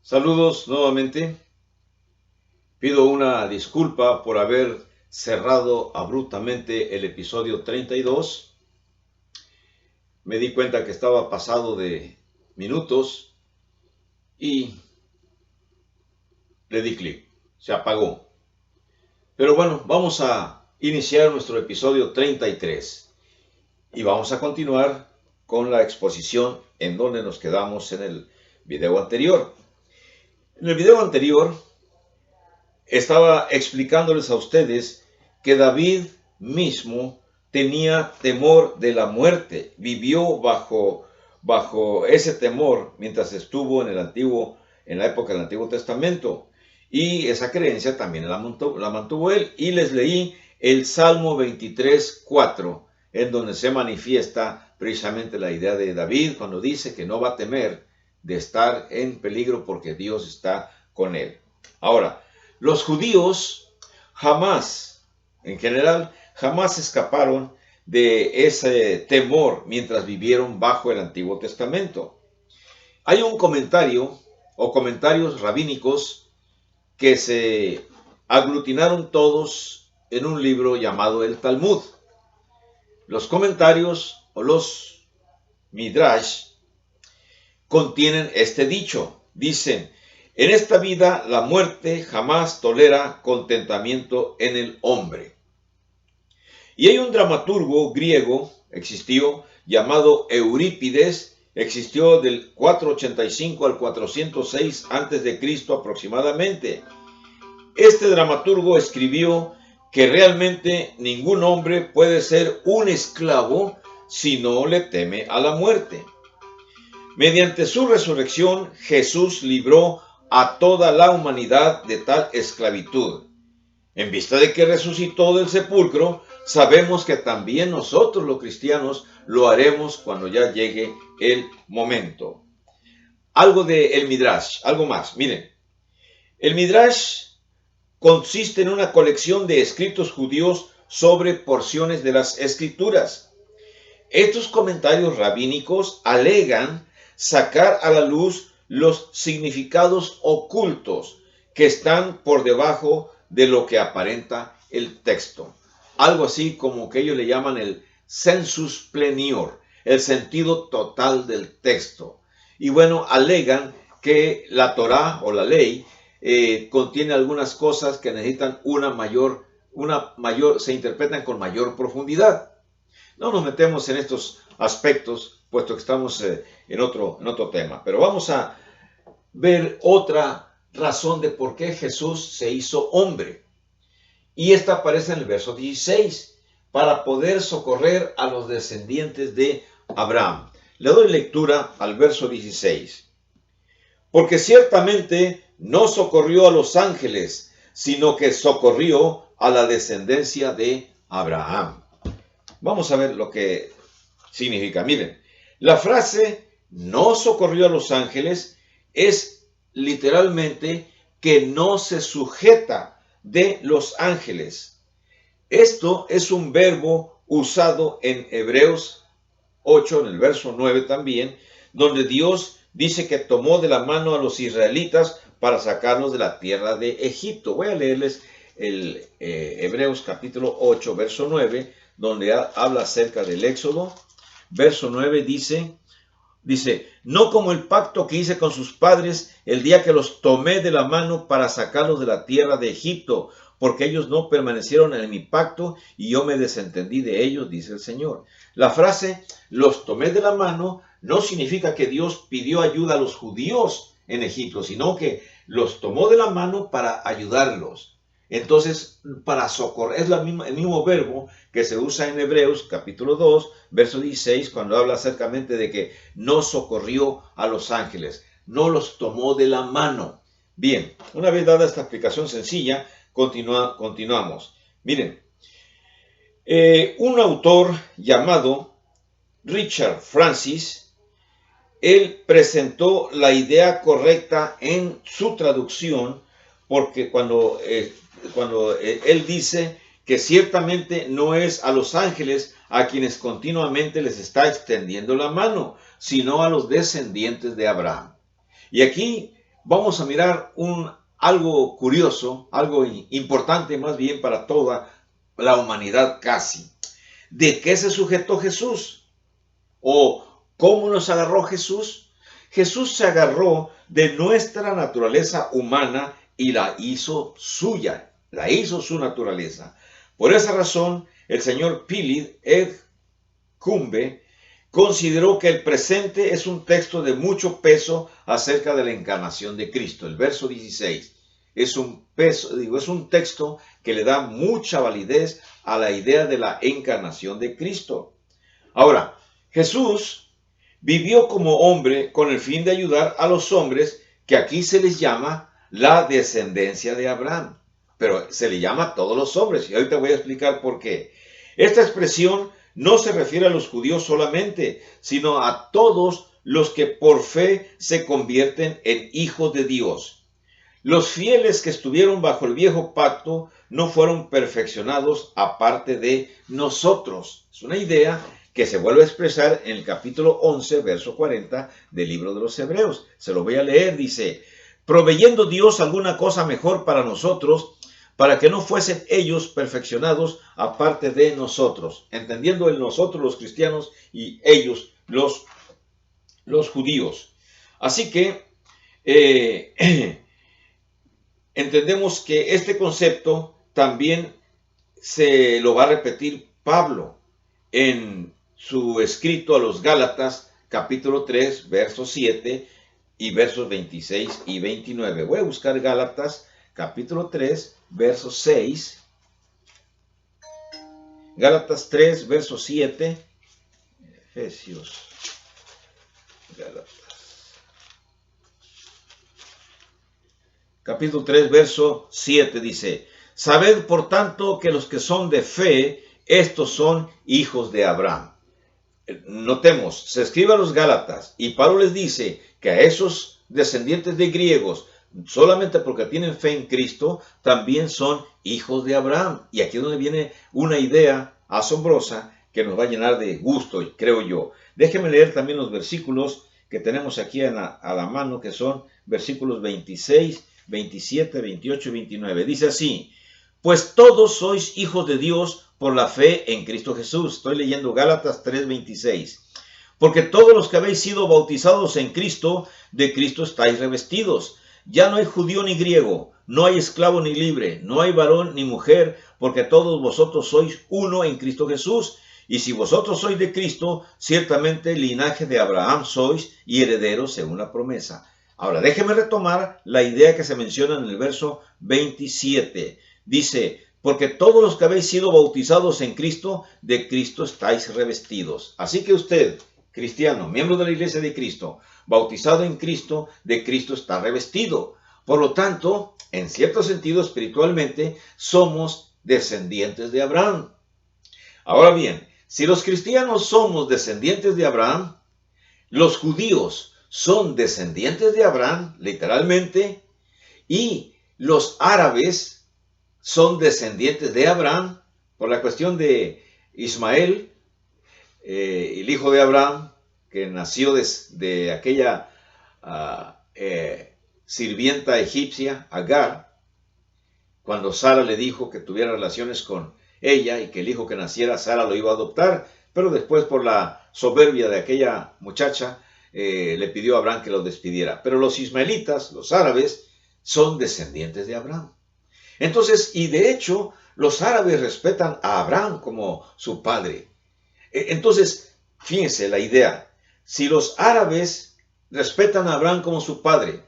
Saludos nuevamente. Pido una disculpa por haber cerrado abruptamente el episodio 32. Me di cuenta que estaba pasado de minutos y le di clic. Se apagó. Pero bueno, vamos a iniciar nuestro episodio 33 y vamos a continuar con la exposición en donde nos quedamos en el video anterior. En el video anterior estaba explicándoles a ustedes que David mismo tenía temor de la muerte, vivió bajo ese temor mientras estuvo en la época del Antiguo Testamento, y esa creencia también la mantuvo él. Y les leí el Salmo 23:4, en donde se manifiesta precisamente la idea de David cuando dice que no va a temer de estar en peligro porque Dios está con él. Ahora, los judíos jamás, en general, jamás escaparon de ese temor mientras vivieron bajo el Antiguo Testamento. Hay un comentario o comentarios rabínicos que se aglutinaron todos en un libro llamado el Talmud. Los comentarios o los midrash contienen este dicho. Dicen: en esta vida la muerte jamás tolera contentamiento en el hombre. Y hay un dramaturgo griego, existió, llamado Eurípides, existió del 485 al 406 a.C. aproximadamente. Este dramaturgo escribió que realmente ningún hombre puede ser un esclavo si no le teme a la muerte. Mediante su resurrección, Jesús libró a toda la humanidad de tal esclavitud. En vista de que resucitó del sepulcro, sabemos que también nosotros los cristianos lo haremos cuando ya llegue el momento. Algo de el Midrash, algo más. Miren, el Midrash consiste en una colección de escritos judíos sobre porciones de las Escrituras. Estos comentarios rabínicos alegan sacar a la luz los significados ocultos que están por debajo de lo que aparenta el texto. Algo así como que ellos le llaman el sensus plenior, el sentido total del texto. Y bueno, alegan que la Torá o la ley contiene algunas cosas que necesitan se interpretan con mayor profundidad. No nos metemos en estos aspectos, puesto que estamos en otro tema. Pero vamos a ver otra razón de por qué Jesús se hizo hombre. Y esta aparece en el verso 16, para poder socorrer a los descendientes de Abraham. Le doy lectura al verso 16. Porque ciertamente no socorrió a los ángeles, sino que socorrió a la descendencia de Abraham. Vamos a ver lo que significa. Miren, la frase no socorrió a los ángeles es literalmente que no se sujeta de los ángeles. Esto es un verbo usado en Hebreos 8, en el verso 9 también, donde Dios dice que tomó de la mano a los israelitas para sacarlos de la tierra de Egipto. Voy a leerles el Hebreos capítulo 8, verso 9, donde habla acerca del Éxodo. Verso 9 dice, no como el pacto que hice con sus padres el día que los tomé de la mano para sacarlos de la tierra de Egipto, porque ellos no permanecieron en mi pacto y yo me desentendí de ellos, dice el Señor. La frase, los tomé de la mano, no significa que Dios pidió ayuda a los judíos en Egipto, sino que los tomó de la mano para ayudarlos. Entonces, para socorrer, es el mismo verbo que se usa en Hebreos capítulo 2, verso 16, cuando habla acercamente de que no socorrió a los ángeles, no los tomó de la mano. Bien, una vez dada esta explicación sencilla, continuamos. Miren, un autor llamado Richard Francis, él presentó la idea correcta en su traducción, porque cuando él dice que ciertamente no es a los ángeles a quienes continuamente les está extendiendo la mano, sino a los descendientes de Abraham. Y aquí vamos a mirar algo curioso, algo importante más bien para toda la humanidad casi. ¿De qué se sujetó Jesús? ¿O cómo nos agarró Jesús? Jesús se agarró de nuestra naturaleza humana y la hizo suya, la hizo su naturaleza. Por esa razón, el señor Philip Ed Cumbe consideró que el presente es un texto de mucho peso acerca de la encarnación de Cristo. El verso 16 es un texto que le da mucha validez a la idea de la encarnación de Cristo. Ahora, Jesús vivió como hombre con el fin de ayudar a los hombres, que aquí se les llama la descendencia de Abraham. Pero se le llama a todos los hombres, y ahorita voy a explicar por qué. Esta expresión no se refiere a los judíos solamente, sino a todos los que por fe se convierten en hijos de Dios. Los fieles que estuvieron bajo el viejo pacto no fueron perfeccionados aparte de nosotros. Es una idea que se vuelve a expresar en el capítulo 11, verso 40 del libro de los Hebreos. Se lo voy a leer, dice: proveyendo Dios alguna cosa mejor para nosotros, para que no fuesen ellos perfeccionados aparte de nosotros, entendiendo el nosotros los cristianos y ellos los judíos. Así que entendemos que este concepto también se lo va a repetir Pablo en su escrito a los Gálatas, capítulo 3, versos 7 y versos 26 y 29. Voy a buscar Gálatas, capítulo 3, verso 6, Gálatas 3, verso 7, Efesios, Gálatas, capítulo 3, verso 7 dice: sabed por tanto que los que son de fe, estos son hijos de Abraham. Notemos, se escribe a los Gálatas y Pablo les dice que a esos descendientes de griegos, solamente porque tienen fe en Cristo, también son hijos de Abraham. Y aquí es donde viene una idea asombrosa que nos va a llenar de gusto, creo yo. Déjenme leer también los versículos que tenemos aquí a la mano, que son versículos 26, 27, 28 y 29. Dice así: pues todos sois hijos de Dios por la fe en Cristo Jesús. Estoy leyendo Gálatas 3:26. Porque todos los que habéis sido bautizados en Cristo, de Cristo estáis revestidos. Ya no hay judío ni griego, no hay esclavo ni libre, no hay varón ni mujer, porque todos vosotros sois uno en Cristo Jesús. Y si vosotros sois de Cristo, ciertamente linaje de Abraham sois y herederos según la promesa. Ahora, déjeme retomar la idea que se menciona en el verso 27. Dice: porque todos los que habéis sido bautizados en Cristo, de Cristo estáis revestidos. Así que usted, cristiano, miembro de la iglesia de Cristo, bautizado en Cristo, de Cristo está revestido. Por lo tanto, en cierto sentido, espiritualmente, somos descendientes de Abraham. Ahora bien, si los cristianos somos descendientes de Abraham, los judíos son descendientes de Abraham, literalmente, y los árabes son descendientes de Abraham por la cuestión de Ismael, el hijo de Abraham, que nació de aquella sirvienta egipcia, Agar, cuando Sara le dijo que tuviera relaciones con ella y que el hijo que naciera Sara lo iba a adoptar, pero después por la soberbia de aquella muchacha le pidió a Abraham que lo despidiera. Pero los ismaelitas, los árabes, son descendientes de Abraham. Entonces, y de hecho, los árabes respetan a Abraham como su padre. Entonces, fíjense la idea. Si los árabes respetan a Abraham como su padre,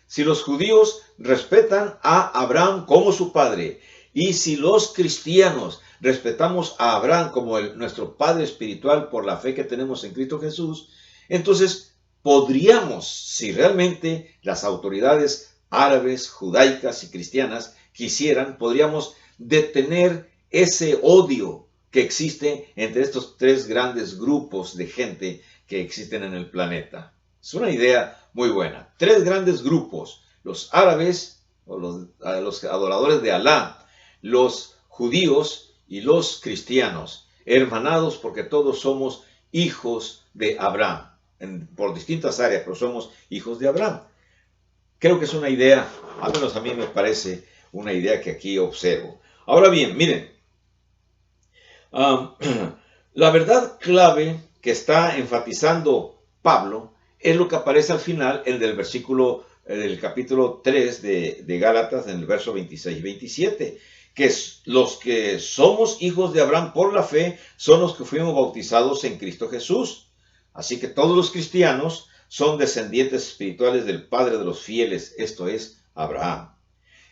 si los judíos respetan a Abraham como su padre, y si los cristianos respetamos a Abraham como nuestro padre espiritual por la fe que tenemos en Cristo Jesús, entonces podríamos, si realmente las autoridades árabes, judaicas y cristianas quisieran, podríamos detener ese odio que existe entre estos tres grandes grupos de gente que existen en el planeta. Es una idea muy buena. Tres grandes grupos: los árabes, o los adoradores de Alá, los judíos y los cristianos, hermanados porque todos somos hijos de Abraham, por distintas áreas, pero somos hijos de Abraham. Creo que es una idea, al menos a mí me parece una idea que aquí observo. Ahora bien, miren, la verdad clave que está enfatizando Pablo es lo que aparece al final en el versículo del capítulo 3 de Gálatas, en el verso 26 y 27, que los que somos hijos de Abraham por la fe son los que fuimos bautizados en Cristo Jesús. Así que todos los cristianos son descendientes espirituales del Padre de los fieles, esto es, Abraham.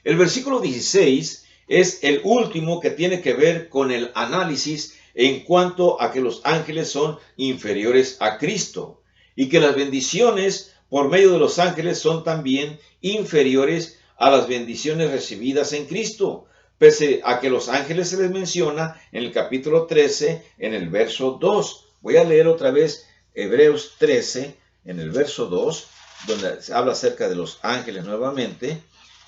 El versículo 16 es el último que tiene que ver con el análisis en cuanto a que los ángeles son inferiores a Cristo y que las bendiciones por medio de los ángeles son también inferiores a las bendiciones recibidas en Cristo, pese a que los ángeles se les menciona en el capítulo 13, en el verso 2. Voy a leer otra vez Hebreos 13, en el verso 2, donde se habla acerca de los ángeles nuevamente.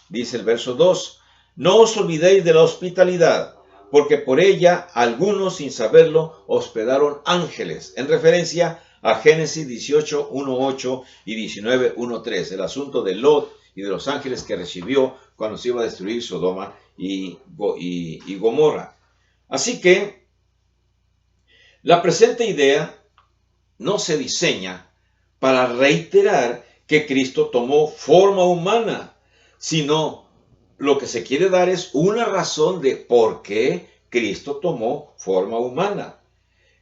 Dice el verso 2, no os olvidéis de la hospitalidad, porque por ella algunos sin saberlo hospedaron ángeles, en referencia a Génesis 18, 1:8 y 19, 1:3, el asunto de Lot y de los ángeles que recibió cuando se iba a destruir Sodoma y Gomorra. Así que la presente idea no se diseña para reiterar que Cristo tomó forma humana, sino lo que se quiere dar es una razón de por qué Cristo tomó forma humana.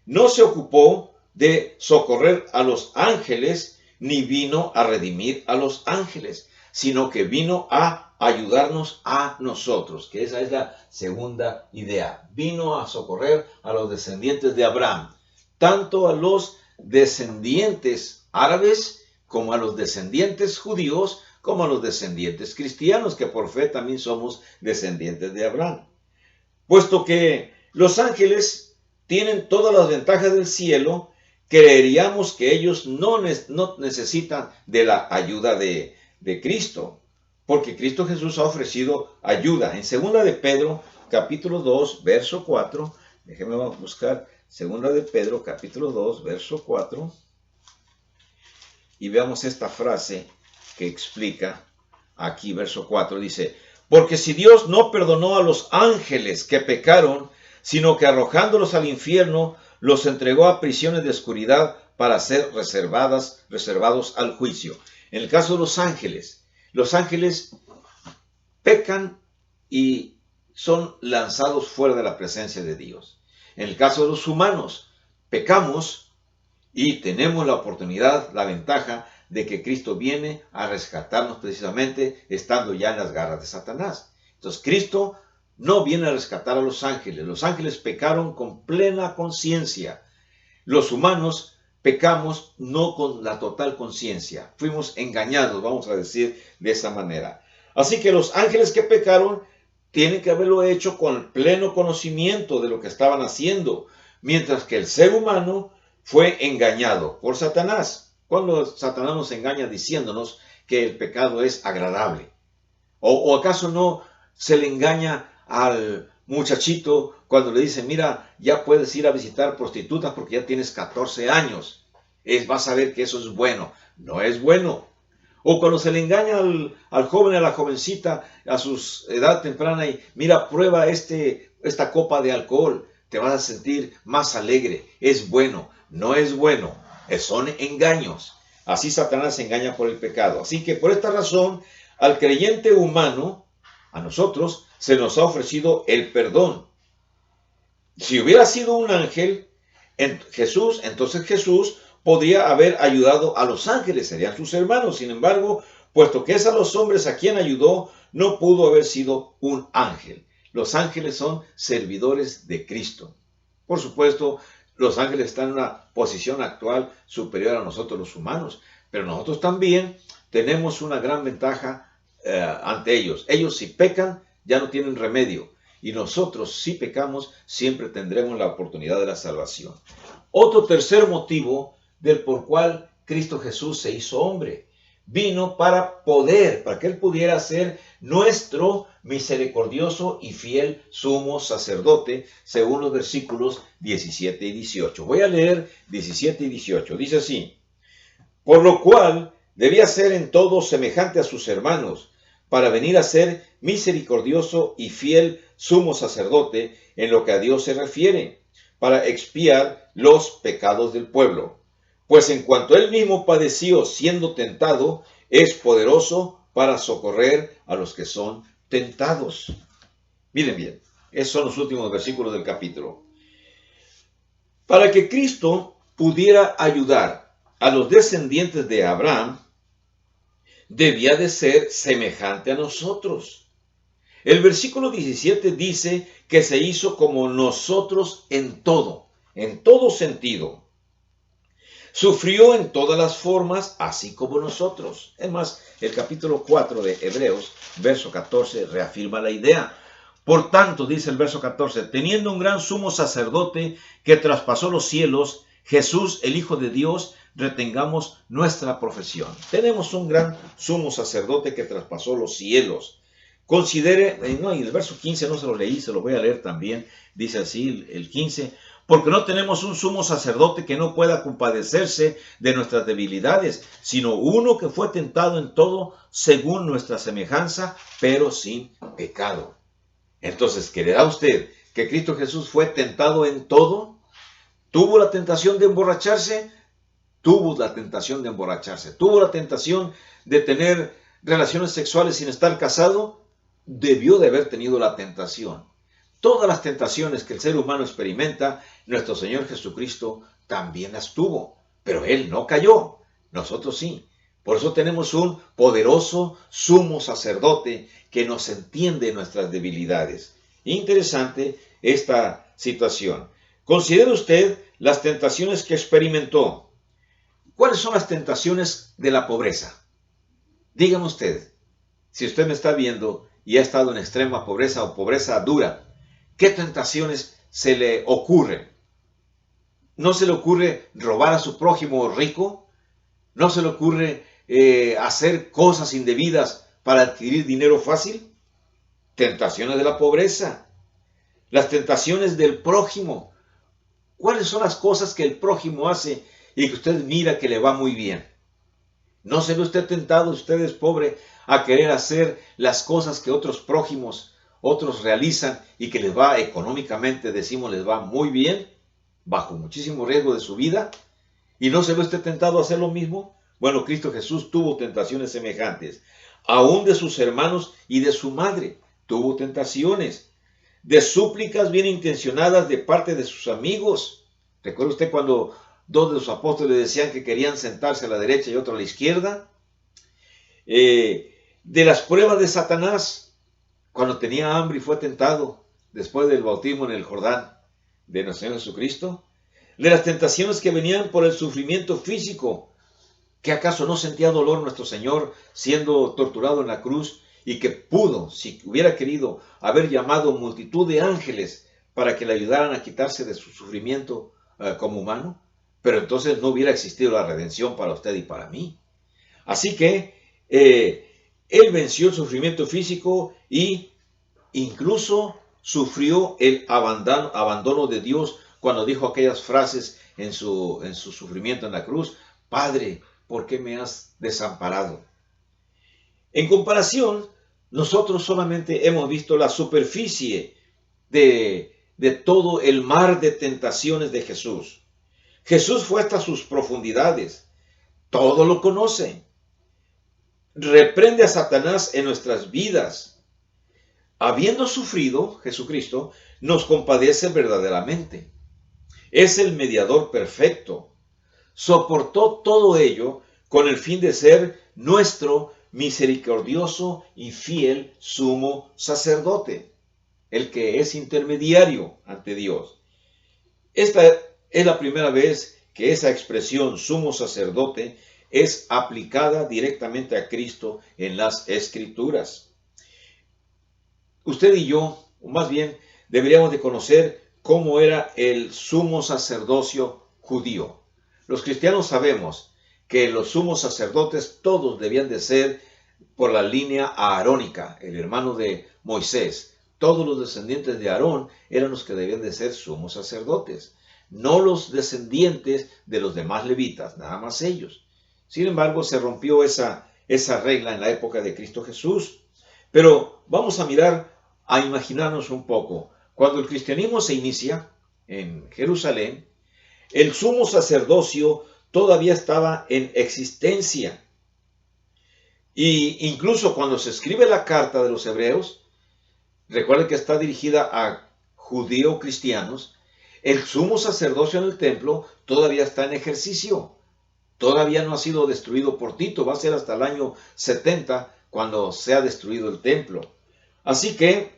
No se ocupó de socorrer a los ángeles, ni vino a redimir a los ángeles, sino que vino a ayudarnos a nosotros, que esa es la segunda idea. Vino a socorrer a los descendientes de Abraham, tanto a los descendientes árabes como a los descendientes judíos, como a los descendientes cristianos, que por fe también somos descendientes de Abraham. Puesto que los ángeles tienen todas las ventajas del cielo, creeríamos que ellos no necesitan de la ayuda de Cristo, porque Cristo Jesús ha ofrecido ayuda. En 2 de Pedro, capítulo 2, verso 4, déjenme buscar 2 de Pedro, capítulo 2, verso 4, y veamos esta frase que explica aquí, verso 4, dice, porque si Dios no perdonó a los ángeles que pecaron, sino que arrojándolos al infierno, los entregó a prisiones de oscuridad para ser reservados al juicio. En el caso de los ángeles pecan y son lanzados fuera de la presencia de Dios. En el caso de los humanos, pecamos y tenemos la oportunidad, la ventaja de que Cristo viene a rescatarnos precisamente estando ya en las garras de Satanás. Entonces Cristo no viene a rescatar a los ángeles pecaron con plena conciencia. Los humanos pecamos no con la total conciencia, fuimos engañados, vamos a decir de esa manera. Así que los ángeles que pecaron tienen que haberlo hecho con pleno conocimiento de lo que estaban haciendo, mientras que el ser humano fue engañado por Satanás. Cuando Satanás nos engaña diciéndonos que el pecado es agradable. ¿O acaso no se le engaña al muchachito cuando le dice, mira, ya puedes ir a visitar prostitutas porque ya tienes 14 años? Vas a ver que eso es bueno. No es bueno. O cuando se le engaña al joven, a la jovencita, a su edad temprana, y mira, prueba esta copa de alcohol, te vas a sentir más alegre. Es bueno. No es bueno. Son engaños. Así Satanás se engaña por el pecado. Así que por esta razón, al creyente humano, a nosotros, se nos ha ofrecido el perdón. Si hubiera sido un ángel, entonces Jesús podría haber ayudado a los ángeles, serían sus hermanos. Sin embargo, puesto que es a los hombres a quien ayudó, no pudo haber sido un ángel. Los ángeles son servidores de Cristo. Por supuesto, los ángeles están en una posición actual superior a nosotros los humanos, pero nosotros también tenemos una gran ventaja ante ellos. Ellos si pecan ya no tienen remedio, y nosotros si pecamos siempre tendremos la oportunidad de la salvación. Otro tercer motivo del por cual Cristo Jesús se hizo hombre, vino para que Él pudiera ser nuestro misericordioso y fiel sumo sacerdote, según los versículos 17 y 18. Voy a leer 17 y 18. Dice así, por lo cual Debía ser en todo semejante a sus hermanos, para venir a ser misericordioso y fiel sumo sacerdote en lo que a Dios se refiere, para expiar los pecados del pueblo. Pues en cuanto él mismo padeció siendo tentado, es poderoso para socorrer a los que son tentados. Miren bien, esos son los últimos versículos del capítulo. Para que Cristo pudiera ayudar a los descendientes de Abraham, debía de ser semejante a nosotros. El versículo 17 dice que se hizo como nosotros en todo sentido. Sufrió en todas las formas, así como nosotros. Es más, el capítulo 4 de Hebreos, verso 14, reafirma la idea. Por tanto, dice el verso 14, teniendo un gran sumo sacerdote que traspasó los cielos, Jesús, el Hijo de Dios, retengamos nuestra profesión. Tenemos un gran sumo sacerdote que traspasó los cielos. Considere, no, y el verso 15 no se lo leí, se lo voy a leer también, dice así el 15, porque no tenemos un sumo sacerdote que no pueda compadecerse de nuestras debilidades, sino uno que fue tentado en todo según nuestra semejanza, pero sin pecado. Entonces, ¿creerá usted que Cristo Jesús fue tentado en todo? ¿Tuvo la tentación de emborracharse? Tuvo la tentación de emborracharse. ¿Tuvo la tentación de tener relaciones sexuales sin estar casado? Debió de haber tenido la tentación. Todas las tentaciones que el ser humano experimenta, nuestro Señor Jesucristo también las tuvo. Pero Él no cayó. Nosotros sí. Por eso tenemos un poderoso sumo sacerdote que nos entiende nuestras debilidades. Interesante esta situación. Considere usted las tentaciones que experimentó. ¿Cuáles son las tentaciones de la pobreza? Dígame usted, si usted me está viendo y ha estado en extrema pobreza o pobreza dura, ¿qué tentaciones se le ocurren? ¿No se le ocurre robar a su prójimo rico? ¿No se le ocurre hacer cosas indebidas para adquirir dinero fácil? Tentaciones de la pobreza. Las tentaciones del prójimo. ¿Cuáles son las cosas que el prójimo hace y que usted mira que le va muy bien? ¿No se ve usted tentado, usted es pobre, a querer hacer las cosas que otros prójimos, otros realizan y que les va económicamente, decimos, les va muy bien, bajo muchísimo riesgo de su vida? ¿Y no se ve usted tentado a hacer lo mismo? Bueno, Cristo Jesús tuvo tentaciones semejantes. Aún de sus hermanos y de su madre tuvo tentaciones. De súplicas bien intencionadas de parte de sus amigos. ¿Recuerda usted cuando dos de los apóstoles decían que querían sentarse a la derecha y otro a la izquierda? De las pruebas de Satanás, cuando tenía hambre y fue tentado después del bautismo en el Jordán de nuestro Señor Jesucristo. De las tentaciones que venían por el sufrimiento físico. ¿Que acaso no sentía dolor nuestro Señor siendo torturado en la cruz y que pudo, si hubiera querido, haber llamado multitud de ángeles para que le ayudaran a quitarse de su sufrimiento como humano? Pero entonces no hubiera existido la redención para usted y para mí. Así que Él venció el sufrimiento físico e incluso sufrió el abandono de Dios cuando dijo aquellas frases en su sufrimiento en la cruz: Padre, ¿por qué me has desamparado? En comparación, nosotros solamente hemos visto la superficie de todo el mar de tentaciones de Jesús. Jesús fue hasta sus profundidades. Todo lo conoce. Reprende a Satanás en nuestras vidas. Habiendo sufrido, Jesucristo nos compadece verdaderamente. Es el mediador perfecto. Soportó todo ello con el fin de ser nuestro misericordioso y fiel sumo sacerdote, el que es intermediario ante Dios. Esta es la primera vez que esa expresión sumo sacerdote es aplicada directamente a Cristo en las Escrituras. Usted y yo, o más bien, deberíamos de conocer cómo era el sumo sacerdocio judío. Los cristianos sabemos que los sumos sacerdotes todos debían de ser por la línea aarónica, el hermano de Moisés. Todos los descendientes de Aarón eran los que debían de ser sumos sacerdotes, no los descendientes de los demás levitas, nada más ellos, Sin embargo, se rompió esa regla en la época de Cristo Jesús. Pero vamos a imaginarnos un poco. Cuando el cristianismo se inicia en Jerusalén, el sumo sacerdocio todavía estaba en existencia. Y incluso cuando se escribe la carta de los hebreos, recuerden que está dirigida a judío-cristianos, el sumo sacerdocio en el templo todavía está en ejercicio. Todavía no ha sido destruido por Tito, va a ser hasta el año 70 cuando sea destruido el templo. Así que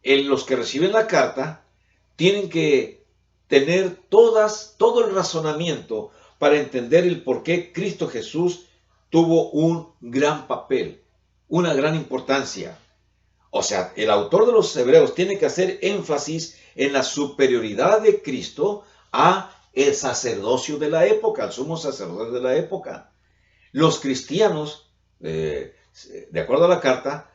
los que reciben la carta tienen que tener todo el razonamiento para entender el por qué Cristo Jesús tuvo un gran papel, una gran importancia. O sea, el autor de los Hebreos tiene que hacer énfasis en la superioridad de Cristo a el sacerdocio de la época, al sumo sacerdote de la época. Los cristianos, de acuerdo a la carta,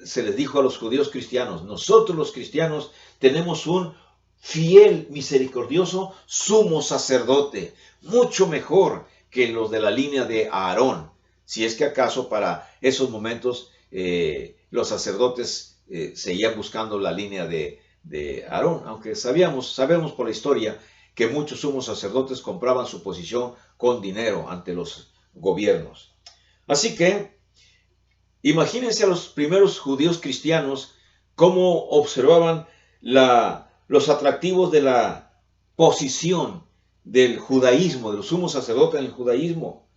se les dijo a los judíos cristianos, nosotros los cristianos tenemos un fiel, misericordioso sumo sacerdote, mucho mejor que los de la línea de Aarón, si es que acaso para esos momentos los sacerdotes seguían buscando la línea de Aarón, aunque sabemos por la historia que muchos sumos sacerdotes compraban su posición con dinero ante los gobiernos. Así que imagínense a los primeros judíos cristianos cómo observaban los atractivos de la posición del judaísmo, de los sumos sacerdotes en el judaísmo.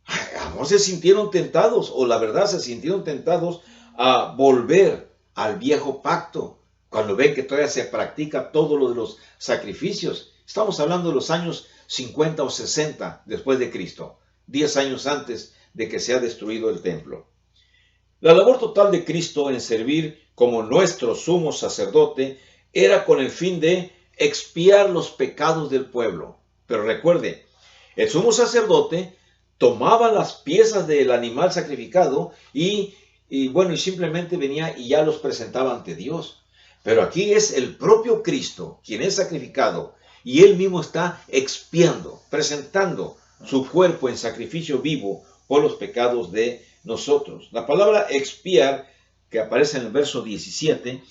A lo mejor se sintieron tentados, o la verdad se sintieron tentados a volver al viejo pacto, cuando ven que todavía se practica todo lo de los sacrificios. Estamos hablando de los años 50 o 60 después de Cristo, 10 años antes de que sea destruido el templo. La labor total de Cristo en servir como nuestro sumo sacerdote era con el fin de expiar los pecados del pueblo. Pero recuerde, el sumo sacerdote tomaba las piezas del animal sacrificado y simplemente venía y ya los presentaba ante Dios. Pero aquí es el propio Cristo quien es sacrificado y Él mismo está expiando, presentando su cuerpo en sacrificio vivo por los pecados de nosotros. La palabra expiar, que aparece en el verso 17,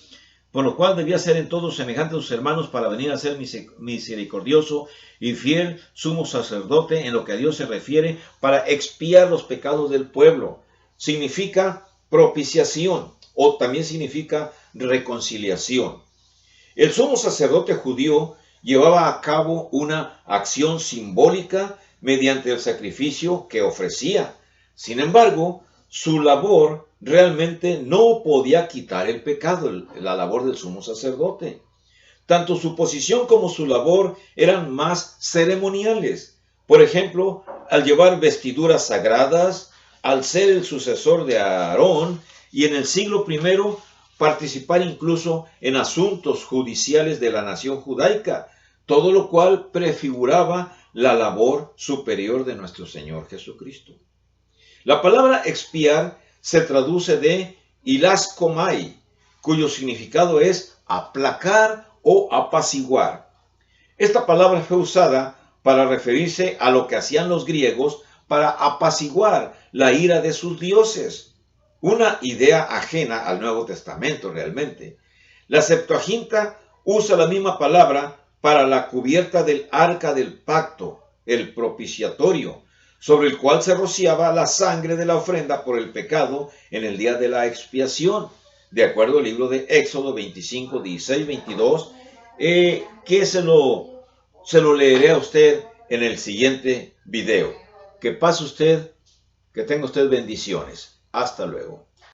por lo cual debía ser en todo semejante a sus hermanos para venir a ser misericordioso y fiel sumo sacerdote en lo que a Dios se refiere para expiar los pecados del pueblo. Significa propiciación o también significa reconciliación. El sumo sacerdote judío llevaba a cabo una acción simbólica mediante el sacrificio que ofrecía. Sin embargo, su labor realmente no podía quitar el pecado, la labor del sumo sacerdote. Tanto su posición como su labor eran más ceremoniales. Por ejemplo, al llevar vestiduras sagradas, al ser el sucesor de Aarón y en el siglo I participar incluso en asuntos judiciales de la nación judaica, todo lo cual prefiguraba la labor superior de nuestro Señor Jesucristo. La palabra expiar se traduce de hilaskomai, cuyo significado es aplacar o apaciguar. Esta palabra fue usada para referirse a lo que hacían los griegos para apaciguar la ira de sus dioses. Una idea ajena al Nuevo Testamento realmente. La Septuaginta usa la misma palabra para la cubierta del arca del pacto, el propiciatorio, sobre el cual se rociaba la sangre de la ofrenda por el pecado en el día de la expiación, de acuerdo al libro de Éxodo 25, 16, 22, que se lo leeré a usted en el siguiente video. Que pase usted, que tenga usted bendiciones. Hasta luego.